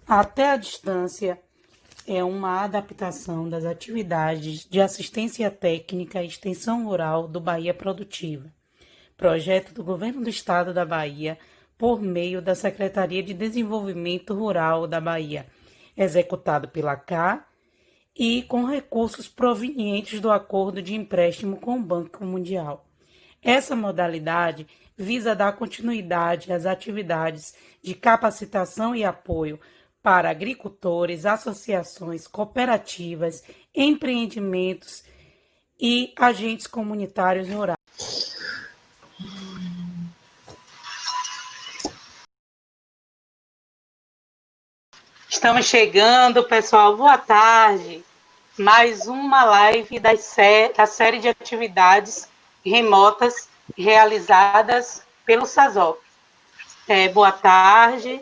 Até a distância é uma adaptação das atividades de assistência técnica e extensão rural do Bahia Produtiva, projeto do Governo do Estado da Bahia por meio da Secretaria de Desenvolvimento Rural da Bahia, executado pela CA e com recursos provenientes do acordo de empréstimo com o Banco Mundial. Essa modalidade visa dar continuidade às atividades de capacitação e apoio para agricultores, associações, cooperativas, empreendimentos e agentes comunitários rurais. Estamos chegando, pessoal. Boa tarde. Mais uma live da série de atividades remotas realizadas pelo SASOP. Boa tarde,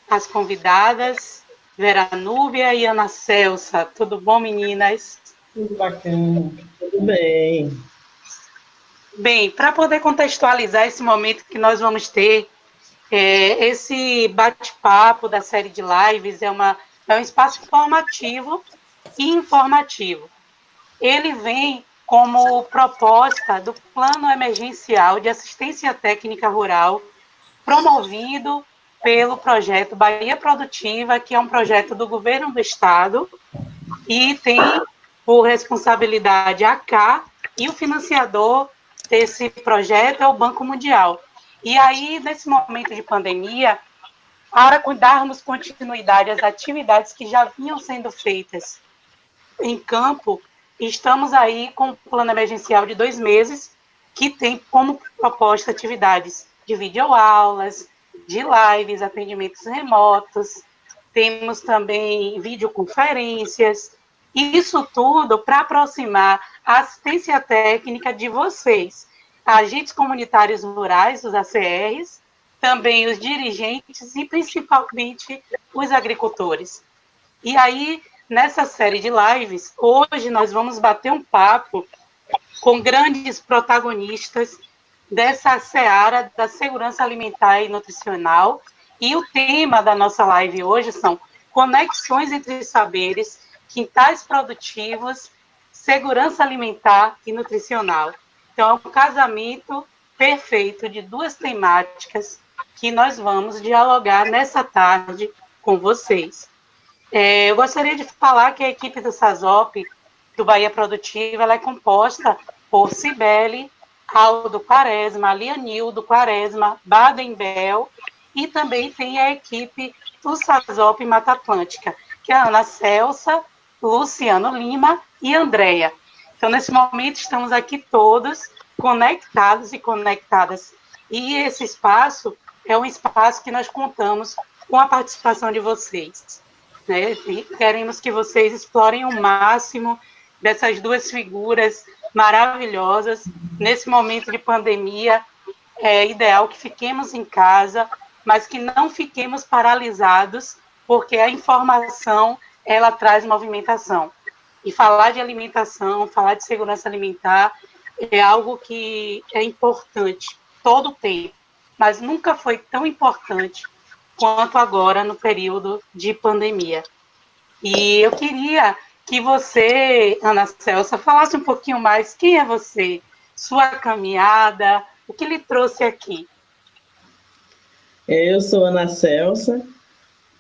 as convidadas, Vera Núbia e Ana Celsa. Tudo bom, meninas? Tudo bacana, tudo bem. Bem, para poder contextualizar esse momento que nós vamos ter, esse bate-papo da série de lives é um espaço formativo e informativo. Ele vem como proposta do Plano Emergencial de Assistência Técnica Rural, promovido pelo projeto Bahia Produtiva, que é um projeto do Governo do Estado, e tem por responsabilidade a CA, e o financiador desse projeto é o Banco Mundial. E aí, nesse momento de pandemia, para darmos continuidade às atividades que já vinham sendo feitas em campo, estamos aí com um plano emergencial de 2 meses, que tem como proposta atividades de videoaulas, de lives, atendimentos remotos, temos também videoconferências, isso tudo para aproximar a assistência técnica de vocês, agentes comunitários rurais, os ACRs, também os dirigentes e principalmente os agricultores. E aí, nessa série de lives, hoje nós vamos bater um papo com grandes protagonistas dessa seara da segurança alimentar e nutricional. E o tema da nossa live hoje são conexões entre saberes, quintais produtivos, segurança alimentar e nutricional. Então, é um casamento perfeito de duas temáticas que nós vamos dialogar nessa tarde com vocês. Eu gostaria de falar que a equipe do SASOP, do Bahia Produtiva, ela é composta por Cibele, Aldo Quaresma, Lianildo Quaresma, Baden Bell, e também tem a equipe do SASOP Mata Atlântica, que é a Ana Celsa, Luciano Lima e Andréia. Então, nesse momento, estamos aqui todos conectados e conectadas. E esse espaço é um espaço que nós contamos com a participação de vocês. Né? E queremos que vocês explorem o máximo dessas duas figuras maravilhosas. Nesse momento de pandemia, é ideal que fiquemos em casa, mas que não fiquemos paralisados, porque a informação, ela traz movimentação. E falar de alimentação, falar de segurança alimentar, é algo que é importante todo o tempo, mas nunca foi tão importante quanto agora no período de pandemia. E eu queria que você, Ana Celsa, falasse um pouquinho mais quem é você, sua caminhada, o que lhe trouxe aqui. Eu sou Ana Celsa,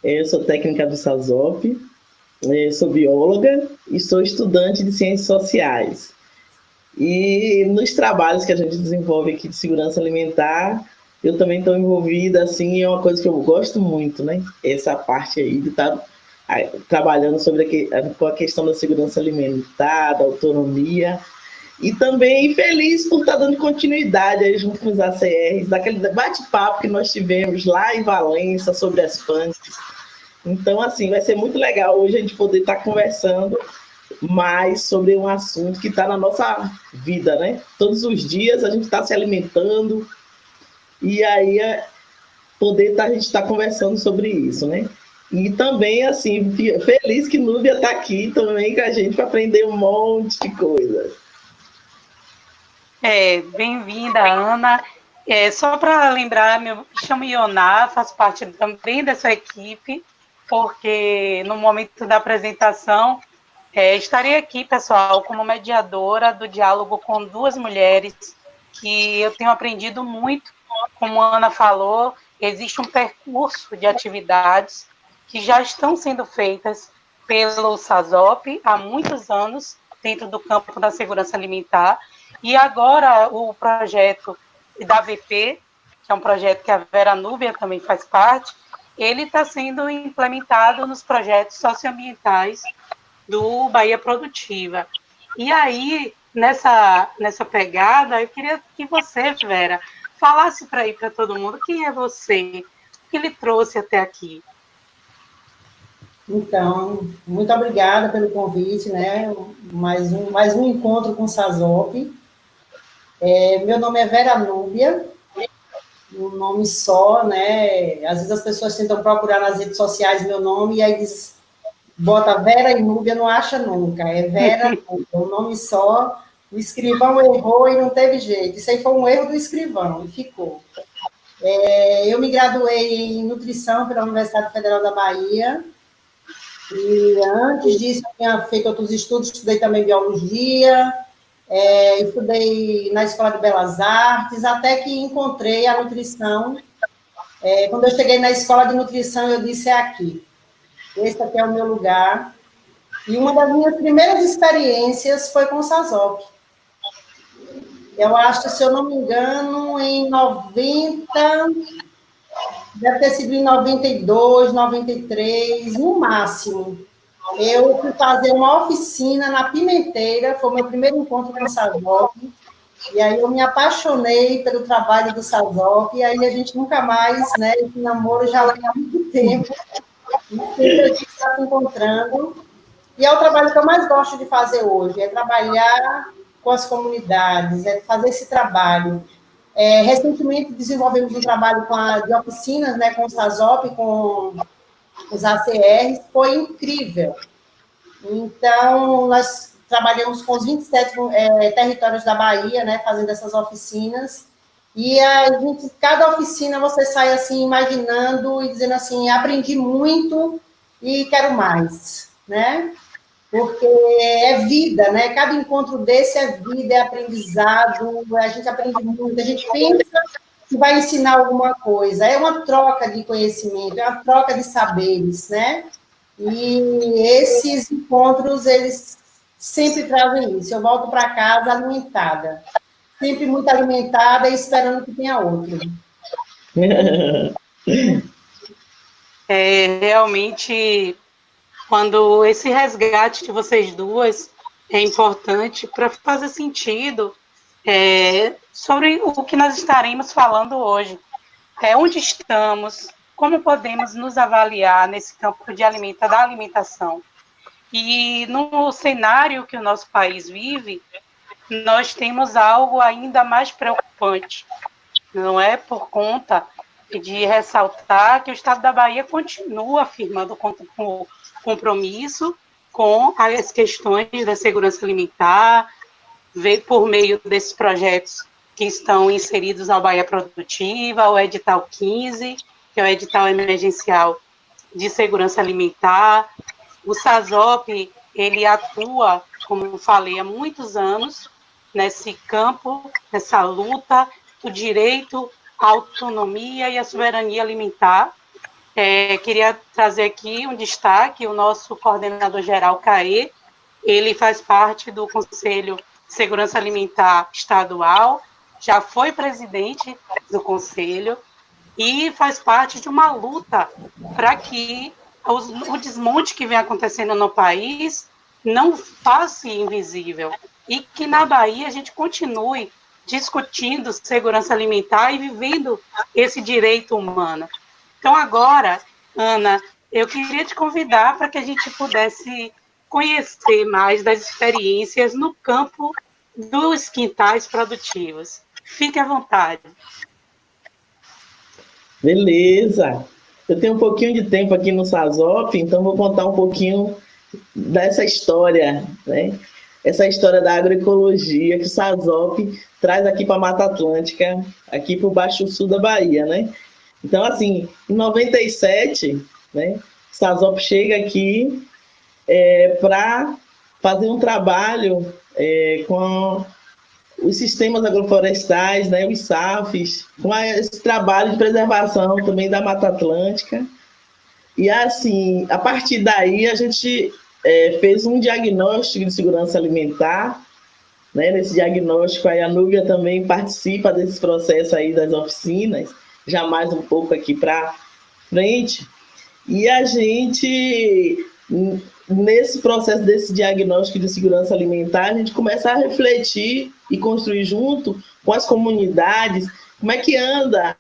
eu sou técnica do SASOP, eu sou bióloga e sou estudante de ciências sociais. E nos trabalhos que a gente desenvolve aqui de segurança alimentar, eu também estou envolvida, assim, é uma coisa que eu gosto muito, né? Essa parte aí de estar trabalhando com a questão da segurança alimentar, da autonomia, e também feliz por estar dando continuidade aí junto com os ACRs, daquele bate-papo que nós tivemos lá em Valença sobre as FANGs. Então, assim, vai ser muito legal hoje a gente poder estar conversando mais sobre um assunto que está na nossa vida, né? Todos os dias a gente está se alimentando, e aí a gente está conversando sobre isso, né? E também, assim, feliz que Núbia está aqui também com a gente para aprender um monte de coisa. Bem-vinda, Ana. Só para lembrar, me chamo Ioná, faço parte também dessa equipe. porque no momento da apresentação, estarei aqui, pessoal, como mediadora do diálogo com duas mulheres que eu tenho aprendido muito. Como a Ana falou, existe um percurso de atividades que já estão sendo feitas pelo SASOP há muitos anos, dentro do campo da segurança alimentar, e agora o projeto da VP, que é um projeto que a Vera Núbia também faz parte, ele está sendo implementado nos projetos socioambientais do Bahia Produtiva. E aí, nessa pegada, eu queria que você, Vera, falasse para todo mundo quem é você, o que lhe trouxe até aqui. Então, muito obrigada pelo convite, né? Mais um encontro com o SASOP. Meu nome é Vera Núbia, um nome só, né? Às vezes as pessoas tentam procurar nas redes sociais meu nome e aí diz, bota Vera e Núbia, não acha nunca. É Vera Núbia, um nome só. O escrivão errou e não teve jeito. Isso aí foi um erro do escrivão e ficou. Eu me graduei em nutrição pela Universidade Federal da Bahia. E antes disso, eu tinha feito outros estudos, estudei também biologia, estudei na Escola de Belas Artes, até que encontrei a nutrição. Quando eu cheguei na Escola de Nutrição, eu disse, é aqui. Esse aqui é o meu lugar. E uma das minhas primeiras experiências foi com o SASOP. Eu acho, se eu não me engano, em 90... Deve ter sido em 92, 93, no máximo. Eu fui fazer uma oficina na Pimenteira, foi o meu primeiro encontro com o SASOP, e aí eu me apaixonei pelo trabalho do SASOP, e aí a gente nunca mais, né, esse namoro já vai há muito tempo, e sempre a gente está se encontrando, e é o trabalho que eu mais gosto de fazer hoje, é trabalhar com as comunidades, é fazer esse trabalho. Recentemente desenvolvemos um trabalho de oficinas, né, com o SASOP, com os ACRs, foi incrível. Então, nós trabalhamos com os 27 territórios da Bahia, né, fazendo essas oficinas, e cada oficina você sai assim, imaginando e dizendo assim, aprendi muito e quero mais, né? Porque é vida, né? Cada encontro desse é vida, é aprendizado, a gente aprende muito, a gente pensa que vai ensinar alguma coisa, é uma troca de conhecimento, é uma troca de saberes, né? E esses encontros, eles sempre trazem isso. Eu volto para casa alimentada, sempre muito alimentada e esperando que tenha outro. Realmente, quando esse resgate de vocês duas é importante para fazer sentido sobre o que nós estaremos falando hoje. Onde estamos, como podemos nos avaliar nesse campo da alimentação. E no cenário que o nosso país vive, nós temos algo ainda mais preocupante. Não é por conta de ressaltar que o Estado da Bahia continua afirmando o compromisso com as questões da segurança alimentar, por meio desses projetos que estão inseridos ao Bahia Produtiva, o edital 15, que é o edital emergencial de segurança alimentar. O SASOP, ele atua, como eu falei, há muitos anos nesse campo, nessa luta do direito à autonomia e à soberania alimentar. Queria trazer aqui um destaque, o nosso coordenador-geral, CAE, ele faz parte do Conselho de Segurança Alimentar Estadual, já foi presidente do Conselho e faz parte de uma luta para que o desmonte que vem acontecendo no país não faça invisível e que na Bahia a gente continue discutindo segurança alimentar e vivendo esse direito humano. Então, agora, Ana, eu queria te convidar para que a gente pudesse conhecer mais das experiências no campo dos quintais produtivos. Fique à vontade. Beleza. Eu tenho um pouquinho de tempo aqui no SASOP, então vou contar um pouquinho dessa história, né? Essa história da agroecologia que o SASOP traz aqui para a Mata Atlântica, aqui para o Baixo Sul da Bahia, né? Então, assim, em 97, né, Sazop chega aqui para fazer um trabalho com os sistemas agroflorestais, né, os SAFs, com esse trabalho de preservação também da Mata Atlântica. E, assim, a partir daí, a gente fez um diagnóstico de segurança alimentar, né? Nesse diagnóstico, a Núbia também participa desse processo aí das oficinas, já mais um pouco aqui para frente. E a gente, nesse processo desse diagnóstico de segurança alimentar, a gente começa a refletir e construir junto com as comunidades como é que anda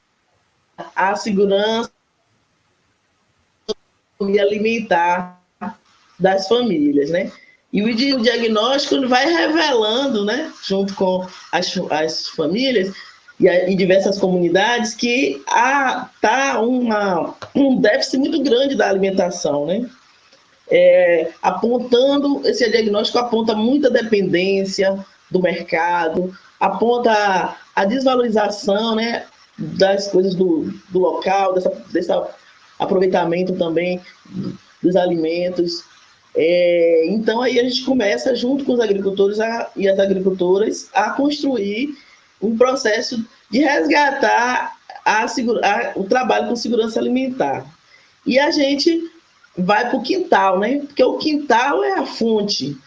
a segurança alimentar das famílias, né? E o diagnóstico vai revelando, né, junto com as famílias e diversas comunidades, que está um déficit muito grande da alimentação, né? Apontando, esse diagnóstico aponta muita dependência do mercado, aponta a desvalorização, né, das coisas do local, desse aproveitamento também dos alimentos. Então, aí a gente começa, junto com os agricultores e as agricultoras, a construir um processo de resgatar o trabalho com segurança alimentar. E a gente vai para o quintal, né? Porque o quintal é a fonte.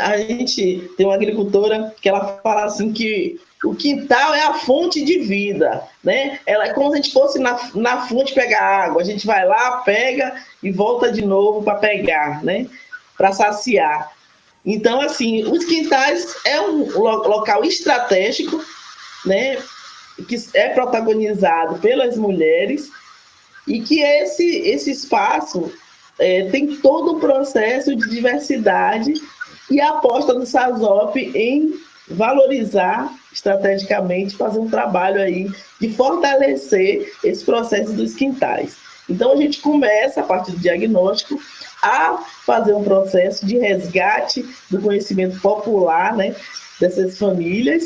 A gente tem uma agricultora que ela fala assim que o quintal é a fonte de vida, né? Ela é como se a gente fosse na fonte pegar água. A gente vai lá, pega e volta de novo para pegar, né? Para saciar. Então, assim, os quintais é um local estratégico, né? Que é protagonizado pelas mulheres e que esse espaço tem todo um processo de diversidade e a aposta do Sazop em valorizar estrategicamente, fazer um trabalho aí de fortalecer esse processo dos quintais. Então, a gente começa, a partir do diagnóstico, a fazer um processo de resgate do conhecimento popular, né, dessas famílias,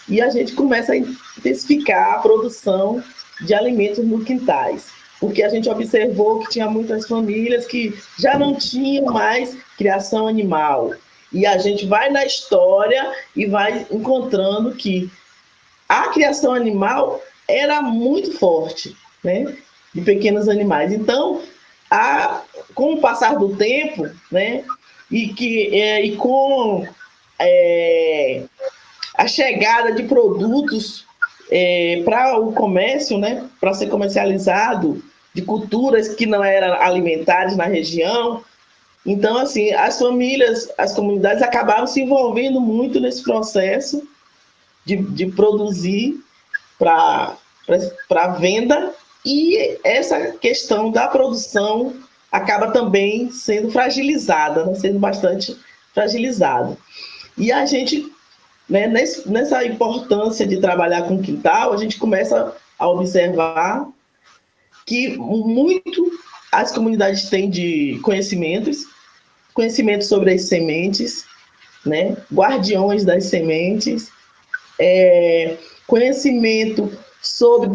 e a gente começa a intensificar a produção de alimentos nos quintais, porque a gente observou que tinha muitas famílias que já não tinham mais criação animal. E a gente vai na história e vai encontrando que a criação animal era muito forte, né, de pequenos animais. Então, com o passar do tempo, né, e com a chegada de produtos para o comércio, né, para ser comercializado, de culturas que não eram alimentares na região. Então, assim, as famílias, as comunidades acabaram se envolvendo muito nesse processo de produzir para venda, e essa questão da produção acaba também sendo fragilizada, né, sendo bastante fragilizada. E a gente, né, nessa importância de trabalhar com quintal, a gente começa a observar que muito as comunidades têm de conhecimento sobre as sementes, né, guardiões das sementes, conhecimento sobre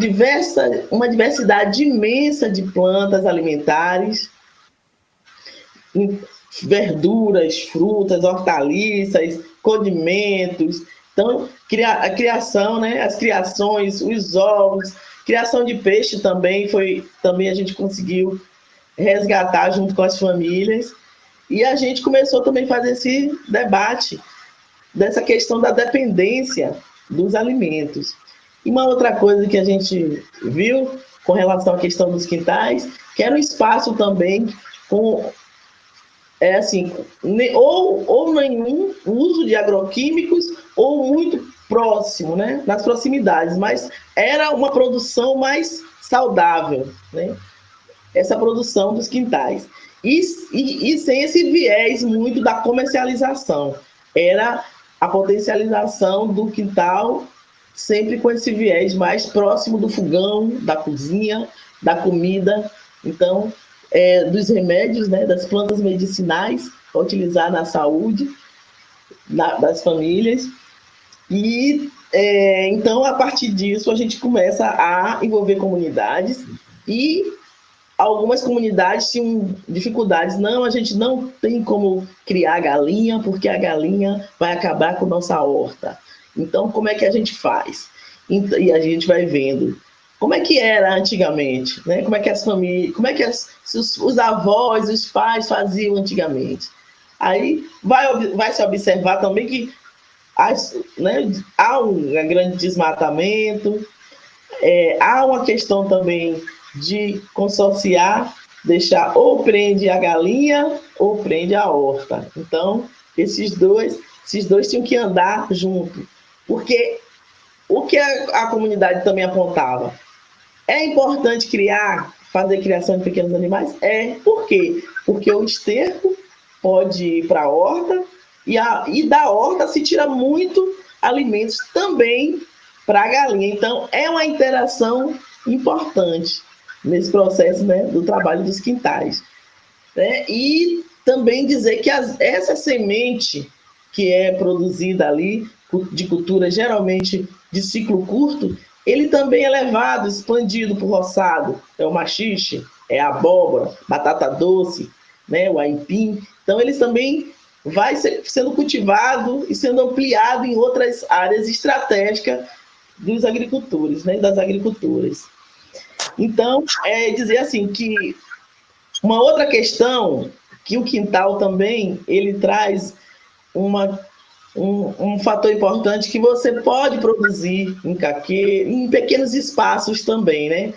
uma diversidade imensa de plantas alimentares, verduras, frutas, hortaliças, condimentos. Então, a criação, né, as criações, os ovos, criação de peixe também a gente conseguiu resgatar junto com as famílias. E a gente começou também a fazer esse debate dessa questão da dependência dos alimentos. E uma outra coisa que a gente viu com relação à questão dos quintais, que era um espaço também com ou nenhum uso de agroquímicos, ou muito próximo, né, nas proximidades, mas era uma produção mais saudável, né, essa produção dos quintais. E sem esse viés muito da comercialização. Era a potencialização do quintal, sempre com esse viés mais próximo do fogão, da cozinha, da comida. Então, dos remédios, né, das plantas medicinais para utilizar na saúde das famílias. E então, a partir disso, a gente começa a envolver comunidades e algumas comunidades tinham dificuldades. Não, a gente não tem como criar galinha, porque a galinha vai acabar com nossa horta. Então, como é que a gente faz? E a gente vai vendo como é que era antigamente, né? Como é que as famílias, como é que os avós, os pais faziam antigamente. Aí vai se observar também que né, há um grande desmatamento, há uma questão também de consorciar, deixar ou prende a galinha ou prende a horta. Então, esses dois tinham que andar junto. Porque o que a comunidade também apontava? É importante fazer criação de pequenos animais? Por quê? Porque o esterco pode ir para a horta e da horta se tira muito alimentos também para a galinha. Então, é uma interação importante nesse processo, né, do trabalho dos quintais. Né? E também dizer que essa semente que é produzida ali, de cultura geralmente de ciclo curto, ele também é levado, expandido para o roçado. É o maxixe, é a abóbora, batata doce, né, o aipim. Então, eles também vai sendo cultivado e sendo ampliado em outras áreas estratégicas dos agricultores, né, das agriculturas. Então, dizer assim que uma outra questão, que o quintal também, ele traz um fator importante, que você pode produzir em pequenos espaços também, né?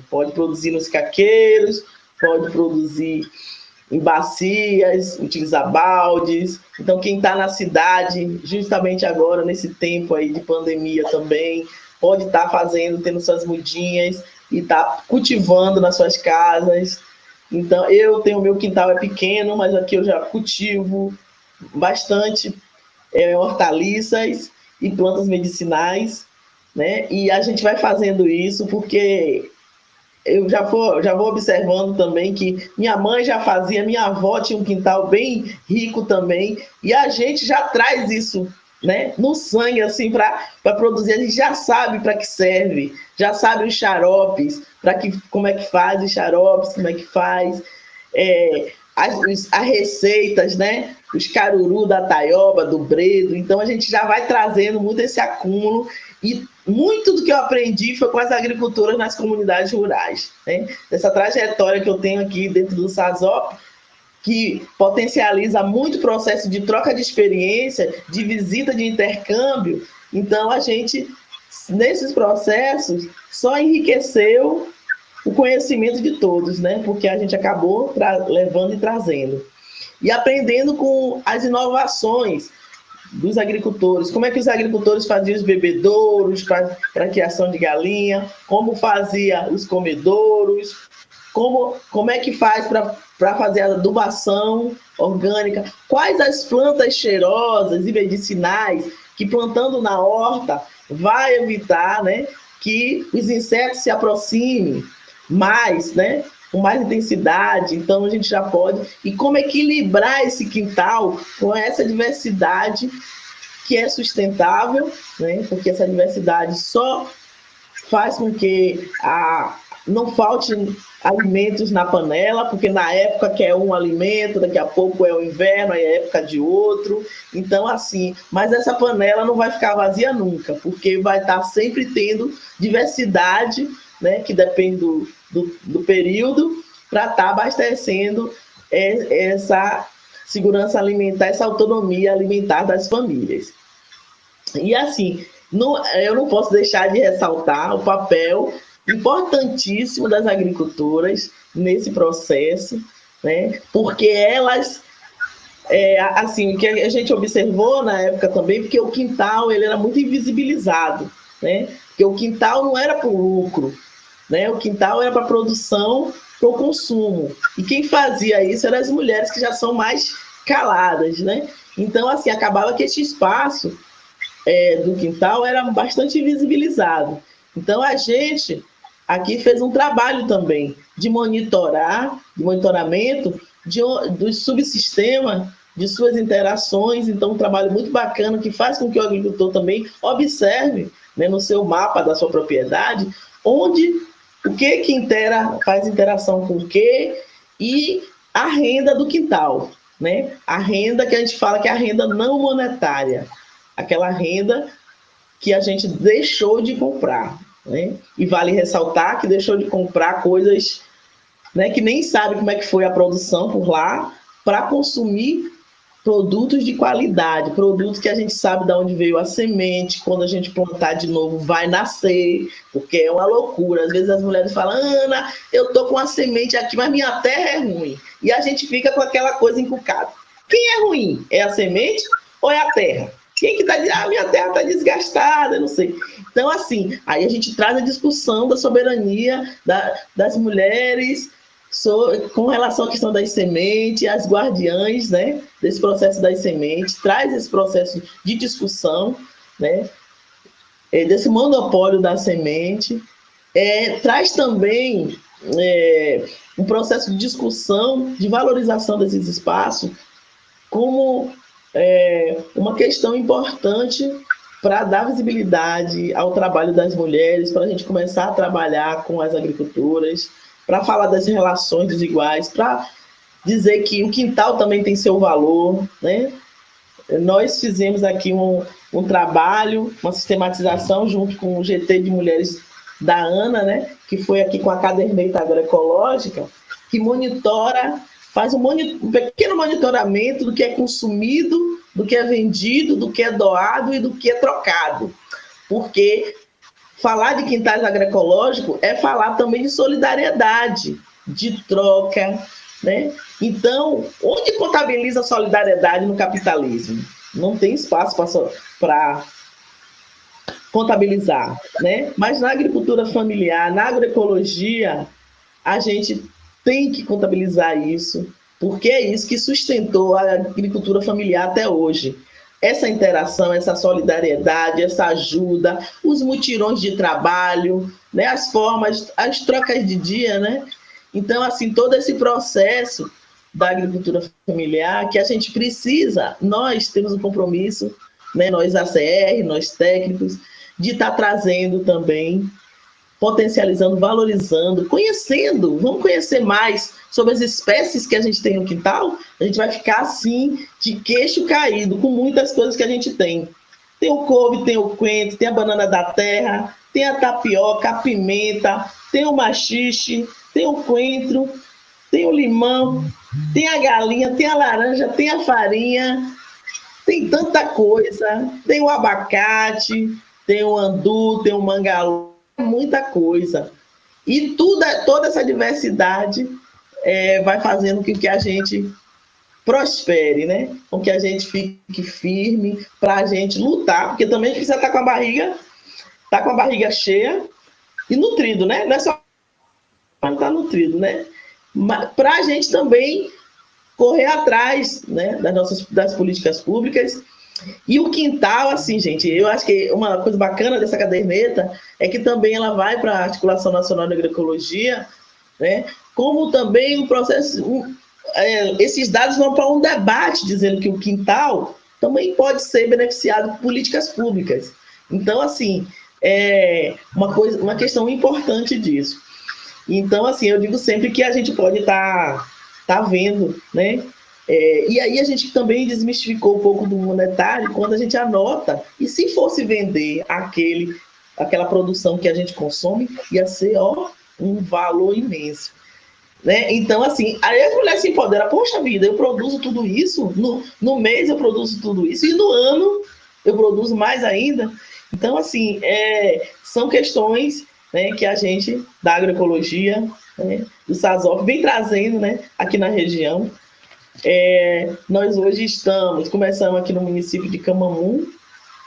Pode produzir nos caqueiros, pode produzir em bacias, utilizar baldes. Então, quem está na cidade, justamente agora, nesse tempo aí de pandemia também, pode estar tendo suas mudinhas e estar cultivando nas suas casas. Então, o meu quintal é pequeno, mas aqui eu já cultivo bastante hortaliças e plantas medicinais, né? E a gente vai fazendo isso porque eu já vou observando também que minha mãe já fazia, minha avó tinha um quintal bem rico também, e a gente já traz isso, né, no sangue, assim, para produzir. A gente já sabe para que serve, já sabe os xaropes, como é que faz os xaropes, como é que faz as receitas, né, os caruru da taioba, do bredo. Então a gente já vai trazendo muito esse acúmulo, e muito do que eu aprendi foi com as agricultoras nas comunidades rurais, né? Essa trajetória que eu tenho aqui dentro do SASOP, que potencializa muito o processo de troca de experiência, de visita, de intercâmbio. Então, a gente, nesses processos, só enriqueceu o conhecimento de todos, né? Porque a gente acabou levando e trazendo. E aprendendo com as inovações dos agricultores, como é que os agricultores faziam os bebedouros para a criação de galinha, como fazia os comedouros, como é que faz para fazer a adubação orgânica, quais as plantas cheirosas e medicinais que, plantando na horta, vai evitar, né, que os insetos se aproximem mais, né, com mais intensidade. Então a gente já pode, e como equilibrar esse quintal com essa diversidade que é sustentável, né, porque essa diversidade só faz com que não falte alimentos na panela, porque na época que é um alimento, daqui a pouco é o inverno, é a época de outro. Então, assim, mas essa panela não vai ficar vazia nunca, porque vai estar sempre tendo diversidade, né, que depende do período, para estar abastecendo essa segurança alimentar, essa autonomia alimentar das famílias. E, assim, eu não posso deixar de ressaltar o papel importantíssimo das agricultoras nesse processo, né? Porque elas, assim, o que a gente observou na época também, porque o quintal ele era muito invisibilizado, né? Porque o quintal não era para o lucro, né? O quintal era para a produção, para o consumo. E quem fazia isso eram as mulheres, que já são mais caladas, né? Então, assim, acabava que esse espaço do quintal era bastante invisibilizado. Então, a gente aqui fez um trabalho também de monitoramento do subsistema, de suas interações. Então, um trabalho muito bacana que faz com que o agricultor também observe, né, no seu mapa da sua propriedade, onde o que faz interação com o quê, e a renda do quintal, né? A renda que a gente fala que é a renda não monetária, aquela renda que a gente deixou de comprar, né? E vale ressaltar que deixou de comprar coisas, né, que nem sabe como é que foi a produção por lá, para consumir produtos de qualidade, produtos que a gente sabe de onde veio a semente, quando a gente plantar de novo vai nascer, porque é uma loucura. Às vezes as mulheres falam, Ana, eu tô com a semente aqui, mas minha terra é ruim. E a gente fica com aquela coisa encucada. Quem é ruim? É a semente ou é a terra? Quem que tá dizendo, minha terra está desgastada, não sei. Então, assim, aí a gente traz a discussão da soberania das mulheres, com relação à questão das sementes, as guardiãs, né, desse processo das sementes, traz esse processo de discussão, né, desse monopólio da semente, traz também um processo de discussão, de valorização desses espaços, como uma questão importante para dar visibilidade ao trabalho das mulheres, para a gente começar a trabalhar com as agricultoras, para falar das relações desiguais, para dizer que o quintal também tem seu valor, né? Nós fizemos aqui um trabalho, uma sistematização junto com o GT de Mulheres da ANA, né? Que foi aqui com a caderneta agroecológica, que monitora, faz um pequeno monitoramento do que é consumido, do que é vendido, do que é doado e do que é trocado. Porque falar de quintais agroecológicos é falar também de solidariedade, de troca, né? Então, onde contabiliza a solidariedade no capitalismo? Não tem espaço para contabilizar, né? Mas na agricultura familiar, na agroecologia, a gente tem que contabilizar isso, porque é isso que sustentou a agricultura familiar até hoje. Essa interação, essa solidariedade, essa ajuda, os mutirões de trabalho, né, as formas, as trocas de dia, né? Então, assim, todo esse processo da agricultura familiar que a gente precisa, nós temos um compromisso, né, nós ACR, nós técnicos, de estar trazendo também, potencializando, valorizando, conhecendo, vamos conhecer mais sobre as espécies que a gente tem no quintal, a gente vai ficar assim, de queixo caído, com muitas coisas que a gente tem. Tem o couve, tem o coentro, tem a banana da terra, tem a tapioca, a pimenta, tem o maxixe, tem o coentro, tem o limão, tem a galinha, tem a laranja, tem a farinha, tem tanta coisa, tem o abacate, tem o andu, tem o mangalô, muita coisa. E toda essa diversidade vai fazendo com que a gente prospere, né? Com que a gente fique firme para a gente lutar, porque também a gente precisa estar com a barriga cheia e nutrido, né? Não é só para estar nutrido, né? Para a gente também correr atrás, né, das políticas públicas. E o quintal, assim, gente, eu acho que uma coisa bacana dessa caderneta é que também ela vai para a Articulação Nacional de Agroecologia, né, como também um processo, esses dados vão para um debate dizendo que o quintal também pode ser beneficiado por políticas públicas. Então, assim, é uma questão importante disso. Então, assim, eu digo sempre que a gente pode estar vendo, né? E aí a gente também desmistificou um pouco do monetário quando a gente anota, e se fosse vender aquela produção que a gente consome, ia ser um valor imenso, né? Então, assim, aí a mulher se empodera, poxa vida, eu produzo tudo isso, no mês eu produzo tudo isso, e no ano eu produzo mais ainda. Então, assim, são questões, né, que a gente, da agroecologia, né, do SASOP, vem trazendo, né, aqui na região. Nós hoje começamos aqui no município de Camamu,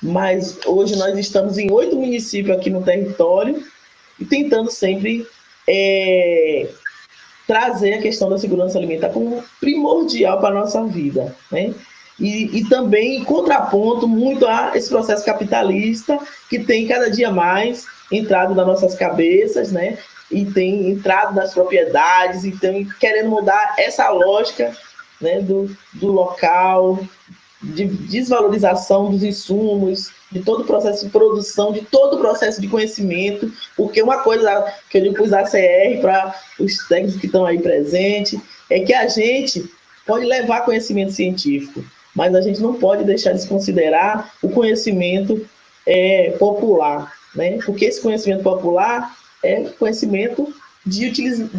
mas hoje nós estamos em 8 municípios aqui no território e tentando sempre trazer a questão da segurança alimentar como primordial para a nossa vida, né? E também em contraponto muito a esse processo capitalista que tem cada dia mais entrado nas nossas cabeças, né? E tem entrado nas propriedades, e tem querendo mudar essa lógica, né, do local, de desvalorização dos insumos, de todo o processo de produção, de todo o processo de conhecimento, porque uma coisa que eu digo para os ACR, para os técnicos que estão aí presentes, é que a gente pode levar conhecimento científico, mas a gente não pode deixar de considerar o conhecimento popular, né? Porque esse conhecimento popular é conhecimento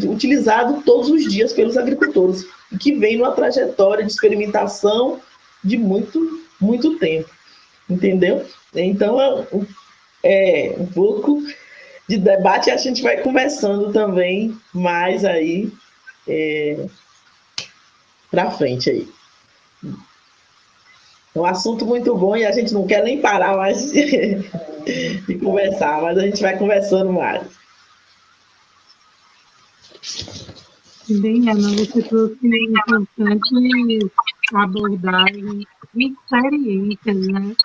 utilizado todos os dias pelos agricultores, e que vem numa trajetória de experimentação de muito, muito tempo, entendeu? Então, um pouco de debate a gente vai conversando também mais aí para frente aí. É um assunto muito bom e a gente não quer nem parar mais de conversar, mas a gente vai conversando mais. Bem, Ana, você trouxe importantes abordagens e experiências, né?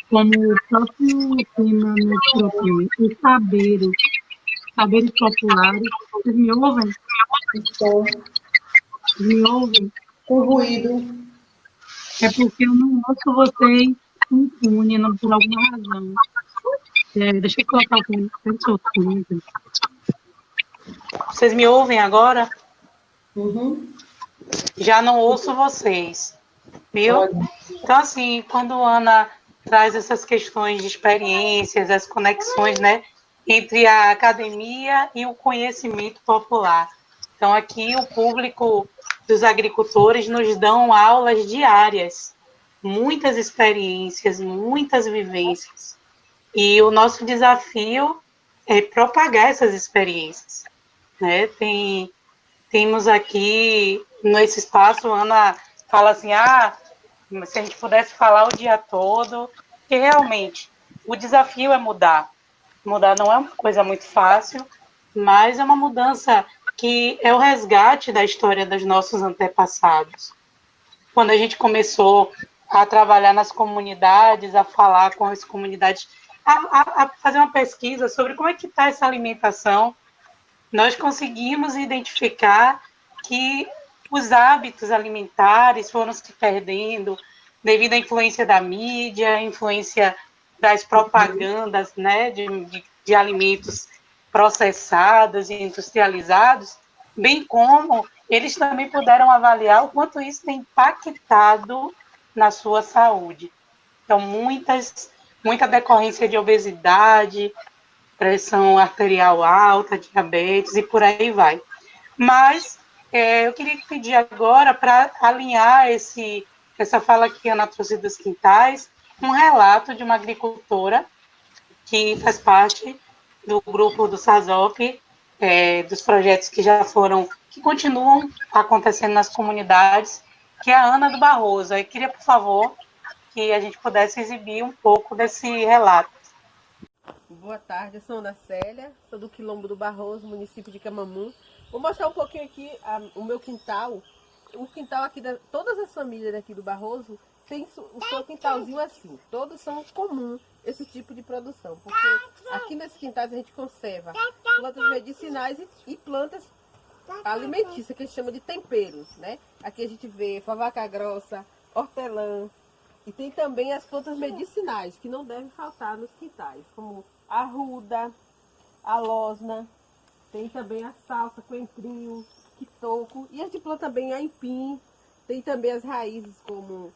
Como o próprio tema nos propõe, os saberes populares. Vocês me ouvem? Estou Me ouvem? com ruído. É porque eu não ouço vocês impune, não, por alguma razão. Deixa eu colocar o fone. Vocês me ouvem agora? Uhum. Já não ouço vocês, viu? Olha. Então, assim, quando a Ana traz essas questões de experiências, as conexões, né, entre a academia e o conhecimento popular. Então, aqui o público dos agricultores nos dão aulas diárias, muitas experiências, muitas vivências. E o nosso desafio é propagar essas experiências, né? Temos aqui, nesse espaço, a Ana fala assim, se a gente pudesse falar o dia todo, que realmente o desafio é mudar. Mudar não é uma coisa muito fácil, mas é uma mudança que é o resgate da história dos nossos antepassados. Quando a gente começou a trabalhar nas comunidades, a falar com as comunidades, a fazer uma pesquisa sobre como é que está essa alimentação, nós conseguimos identificar que os hábitos alimentares foram se perdendo devido à influência da mídia, à influência das propagandas, né, de alimentos processados e industrializados, bem como eles também puderam avaliar o quanto isso tem impactado na sua saúde. Então, muita decorrência de obesidade, pressão arterial alta, diabetes e por aí vai. Mas eu queria pedir agora para alinhar essa fala que a Ana trouxe dos quintais, um relato de uma agricultora que faz parte do grupo do SASOP, dos projetos que continuam acontecendo nas comunidades, que é a Ana do Barroso. Eu queria, por favor, que a gente pudesse exibir um pouco desse relato. Boa tarde, eu sou Ana Célia, sou do Quilombo do Barroso, município de Camamu. Vou mostrar um pouquinho aqui o meu quintal. O quintal aqui, todas as famílias daqui do Barroso tem o seu quintalzinho assim. Todos são comum esse tipo de produção, porque aqui nesse quintal a gente conserva plantas medicinais e plantas alimentícias, que a gente chama de temperos, né? Aqui a gente vê favaca grossa, hortelã, e tem também as plantas medicinais, que não devem faltar nos quintais, como a arruda, a losna, tem também a salsa, coentrinho, quitoco, e a gente planta também aipim, tem também as raízes como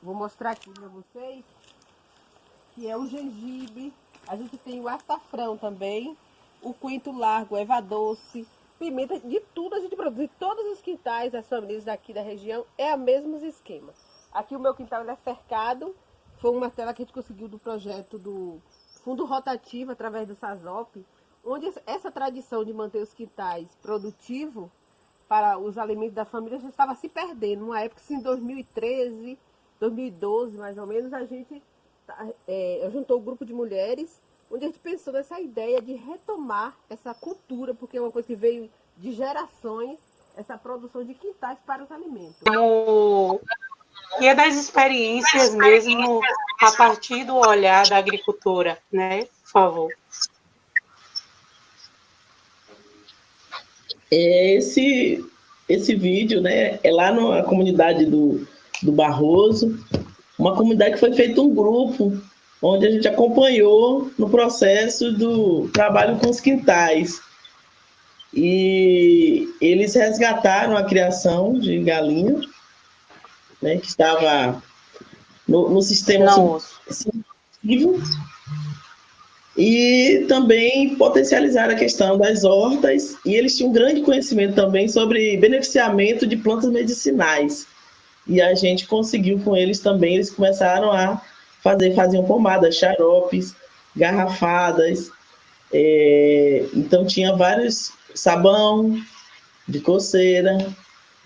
vou mostrar aqui para vocês, que é o gengibre, a gente tem o açafrão também, o coentro largo, erva doce, pimenta, de tudo a gente produz. Todos os quintais das famílias daqui da região é o mesmo esquema. Aqui o meu quintal ele é cercado, foi uma tela que a gente conseguiu do projeto do Fundo Rotativo, através do SASOP, onde essa tradição de manter os quintais produtivos para os alimentos da família já estava se perdendo. Numa época, assim, em 2013, 2012, mais ou menos, a gente juntou um grupo de mulheres, onde a gente pensou nessa ideia de retomar essa cultura, porque é uma coisa que veio de gerações, essa produção de quintais para os alimentos. E é das experiências mesmo, a partir do olhar da agricultura, né? Por favor. Esse esse vídeo, né, é lá na comunidade do Barroso, uma comunidade que foi feito um grupo, onde a gente acompanhou no processo do trabalho com os quintais. E eles resgataram a criação de galinha, né, que estava no sistema subsistitivo, e também potencializar a questão das hortas, e eles tinham um grande conhecimento também sobre beneficiamento de plantas medicinais. E a gente conseguiu com eles também, eles começaram a faziam pomadas, xaropes, garrafadas, então tinha vários, sabão de coceira,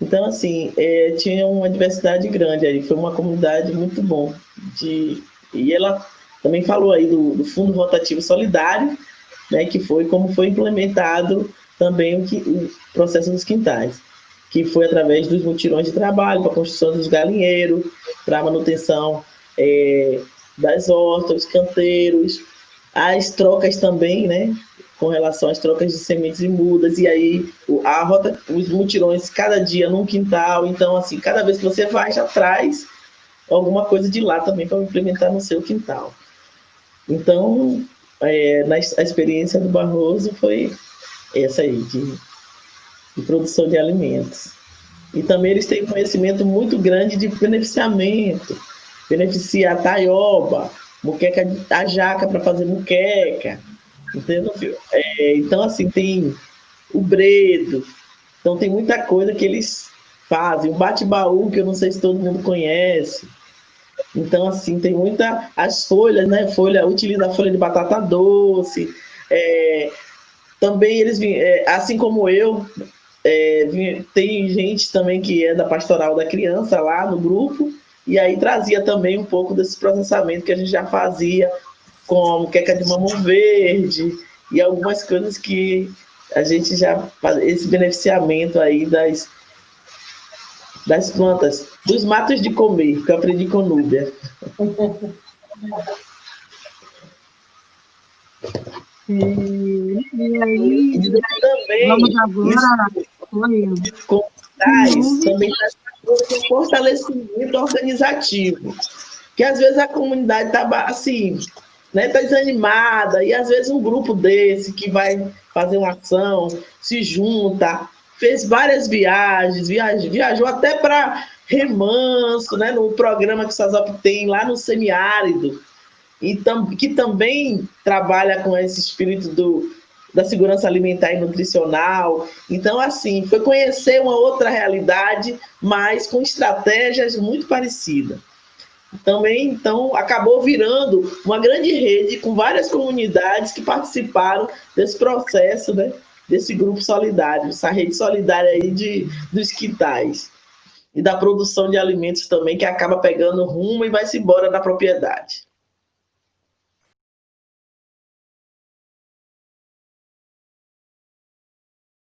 então assim, tinha uma diversidade grande aí, foi uma comunidade muito bom. E ela também falou aí do Fundo Rotativo Solidário, né, que foi como foi implementado também o processo dos quintais, que foi através dos mutirões de trabalho para a construção dos galinheiros, para a manutenção das hortas, os canteiros, as trocas também, né, com relação às trocas de sementes e mudas, e aí os mutirões cada dia num quintal, então assim, cada vez que você vai, já traz alguma coisa de lá também para implementar no seu quintal. Então, a experiência do Barroso foi essa aí, de produção de alimentos. E também eles têm conhecimento muito grande de beneficiamento, beneficia a taioba, a jaca para fazer muqueca, entendeu? Então, assim, tem o bredo, então tem muita coisa que eles fazem, o bate-baú, que eu não sei se todo mundo conhece. Então, assim, tem as folhas, né? Utiliza a folha de batata doce. Também eles, assim como eu, tem gente também que é da Pastoral da Criança lá no grupo, e aí trazia também um pouco desse processamento que a gente já fazia, como queca de mamão verde, e algumas coisas que a gente já faz, esse beneficiamento aí das plantas, dos matos de comer, que eu aprendi com Núbia. E também, vamos agora. Também o fortalecimento organizativo, que às vezes a comunidade está assim, né, tá desanimada, e às vezes um grupo desse que vai fazer uma ação se junta, fez várias viagens, viajou até para Remanso, né, no programa que o SASOP tem lá no semiárido, que também trabalha com esse espírito da segurança alimentar e nutricional. Então, assim, foi conhecer uma outra realidade, mas com estratégias muito parecidas. Também, então, acabou virando uma grande rede com várias comunidades que participaram desse processo, né, desse grupo solidário, essa rede solidária aí dos quintais e da produção de alimentos também, que acaba pegando rumo e vai-se embora da propriedade.